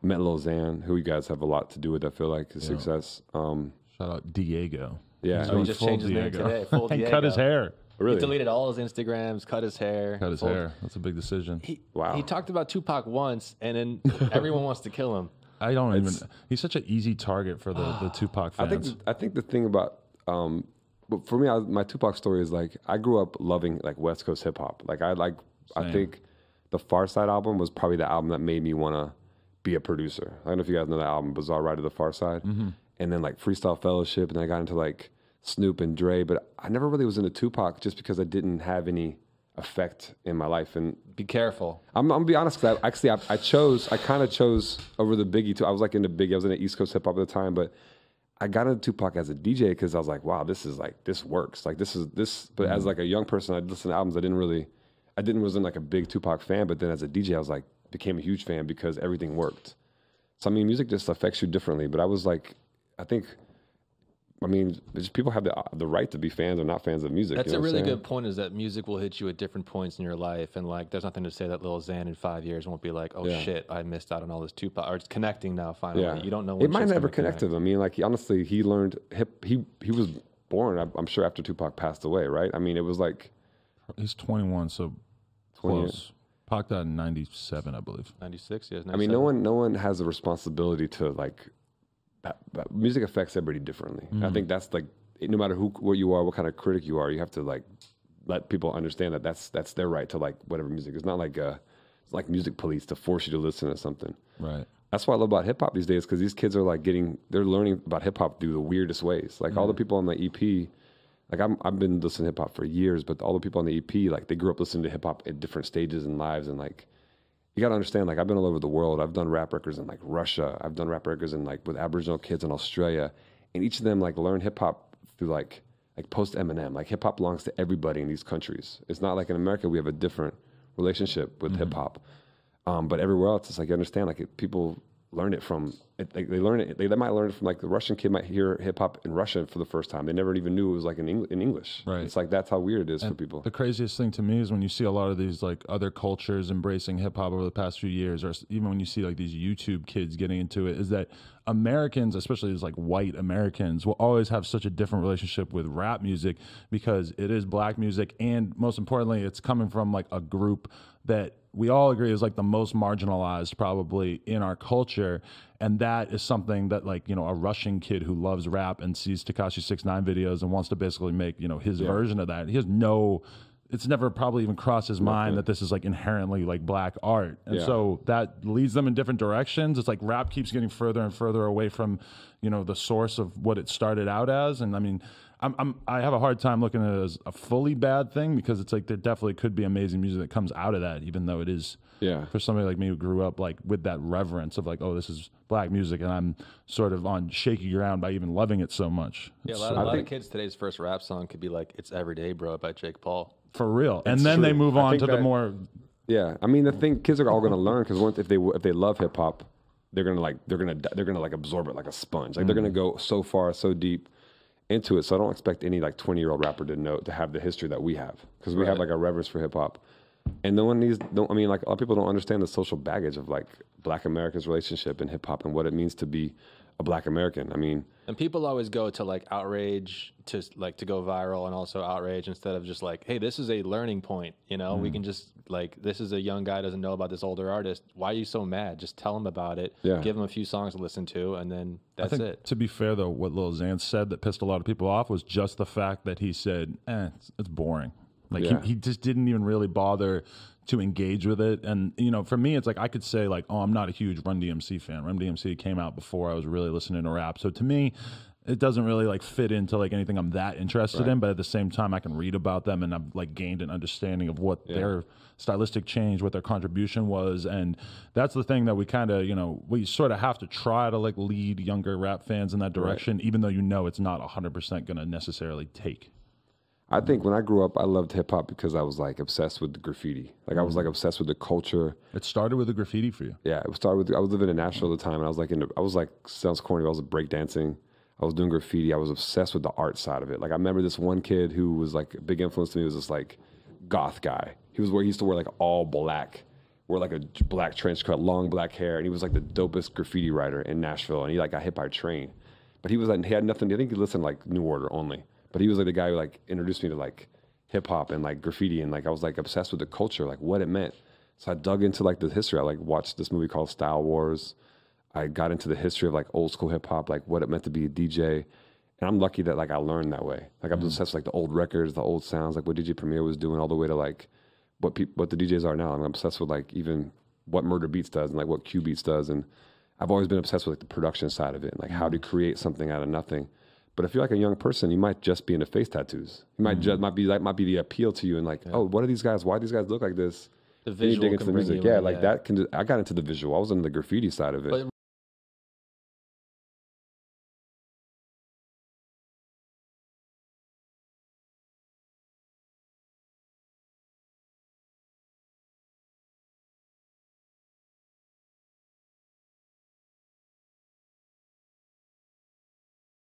I met Lil Xan, who you guys have a lot to do with. I feel like his success. Shout out Diego. Yeah, He's Oh, he going just full changed his name Diego. today. Full And Diego. cut his hair. really. He deleted all his Instagrams, cut his hair. Cut his hair. That's a big decision. Wow. He talked about Tupac once, and then everyone wants to kill him. I don't even. He's such an easy target for the Tupac fans. I think the thing about but for me, my Tupac story is like I grew up loving like West Coast hip hop. Like I Same. think the Far Side album was probably the album that made me want to be a producer. I don't know if you guys know that album, Bizarre Ride of the Far Side, and then like Freestyle Fellowship, and then I got into like Snoop and Dre, but I never really was into Tupac just because I didn't have any effect in my life. And Be careful. I'm gonna be honest, because I kind of chose over the Biggie too. I was like into Biggie. I was into East Coast hip hop at the time, but I got into Tupac as a DJ because I was like, wow, this works. Like this. But as like a young person, I listened to albums. Wasn't like a big Tupac fan. But then as a DJ, I was like, became a huge fan because everything worked. So I mean, music just affects you differently. But I was like, just people have the right to be fans or not fans of music. That's you know a what I'm really saying? good point, is that music will hit you at different points in your life. And like, there's nothing to say that Lil Xan in 5 years won't be like, oh shit, I missed out on all this Tupac. Or it's connecting now finally. Yeah. You don't know when it might shit's never gonna connect to them. I mean, like honestly, he learned he was born, I'm sure, after Tupac passed away, right? I mean, it was like He's 21, so 20 close. Pac died in 97, I believe. 96, yes. 97. I mean, no one has a responsibility to like that music affects everybody differently. I think that's like no matter what you are, what kind of critic you are, you have to like let people understand that that's their right to like whatever music. It's not like it's like music police to force you to listen to something. Right. That's what I love about hip hop these days, because these kids are like they're learning about hip hop through the weirdest ways. Like all the people on the EP, like I've been listening to hip hop for years, but all the people on the EP, like they grew up listening to hip hop at different stages in lives, and like you got to understand, like I've been all over the world. I've done rap records in like Russia. I've done rap records in like with Aboriginal kids in Australia, and each of them like learn hip hop through like post Eminem. Like hip hop belongs to everybody in these countries. It's not like in America we have a different relationship with hip hop, but everywhere else it's like you understand, like people learn it from they learn it. They might learn it from like the Russian kid might hear hip hop in Russian for the first time. They never even knew it was like in English. Right. It's like that's how weird it is for people. The craziest thing to me is when you see a lot of these like other cultures embracing hip hop over the past few years, or even when you see like these YouTube kids getting into it, is that Americans, especially as like white Americans, will always have such a different relationship with rap music because it is black music, and most importantly, it's coming from like a group that we all agree is like the most marginalized probably in our culture. And that is something that like, you know, a Russian kid who loves rap and sees Tekashi 6ix9ine videos and wants to basically make, you know, his version of that. He has it's never probably even crossed his mind that this is like inherently like black art. And so that leads them in different directions. It's like rap keeps getting further and further away from, you know, the source of what it started out as. And I mean, I have a hard time looking at it as a fully bad thing, because it's like there definitely could be amazing music that comes out of that, even though it is for somebody like me who grew up like with that reverence of like, oh, this is black music, and I'm sort of on shaky ground by even loving it so much. Yeah, a lot of kids today's first rap song could be like "It's Everyday, Bro" by Jake Paul. For real. And then they move on to the more Yeah, I mean the thing, kids are all gonna learn, because once if they love hip hop, they're gonna like absorb it like a sponge. Like they're gonna go so far, so deep into it. So I don't expect any like 20-year-old rapper to have the history that we have, because we have like a reverence for hip hop. And like a lot of people don't understand the social baggage of like Black America's relationship in hip hop and what it means to be a Black American. I mean, and people always go to like outrage to go viral, and also outrage instead of just like, hey, this is a learning point. You know, we can just like, this is a young guy doesn't know about this older artist. Why are you so mad? Just tell him about it. Yeah. Give him a few songs to listen to, and then that's it. To be fair though, what Lil Xan said that pissed a lot of people off was just the fact that he said, it's boring. Like he just didn't even really bother to engage with it. And, you know, for me, it's like I could say like, oh, I'm not a huge Run DMC fan. Run DMC came out before I was really listening to rap. So to me, it doesn't really like fit into like anything I'm that interested in. But at the same time, I can read about them, and I've like gained an understanding of what their stylistic change, what their contribution was. And that's the thing that we kind of, you know, we sort of have to try to like lead younger rap fans in that direction, even though, you know, it's not 100% going to necessarily take. I think when I grew up, I loved hip hop because I was like obsessed with the graffiti. Like I was like obsessed with the culture. It started with the graffiti for you. Yeah, it started with, I was living in Nashville at the time, and I was like, sounds corny, but I was breakdancing. I was doing graffiti. I was obsessed with the art side of it. Like I remember this one kid who was like a big influence to me, was this like goth guy. He used to wear like all black wore like a black trench coat, long black hair, and he was like the dopest graffiti writer in Nashville, and he like got hit by a train. But he was like, he had nothing. I think he listened to like New Order only. But he was like the guy who like introduced me to like hip hop and like graffiti, and like I was like obsessed with the culture, like what it meant. So I dug into like the history. I like watched this movie called Style Wars. I got into the history of like old school hip hop, like what it meant to be a DJ. And I'm lucky that like I learned that way. Like I'm obsessed with like the old records, the old sounds, like what DJ Premier was doing, all the way to like what the DJs are now. I'm obsessed with like even what Murder Beats does and like what Q Beats does. And I've always been obsessed with like the production side of it, like how to create something out of nothing. But if you're like a young person, you might just be into face tattoos. You might just might be the appeal to you, and like, oh, what are these guys? Why do these guys look like this? The visual dig into can the bring music, you yeah, in, like that can. I got into the visual. I was into the graffiti side of it. But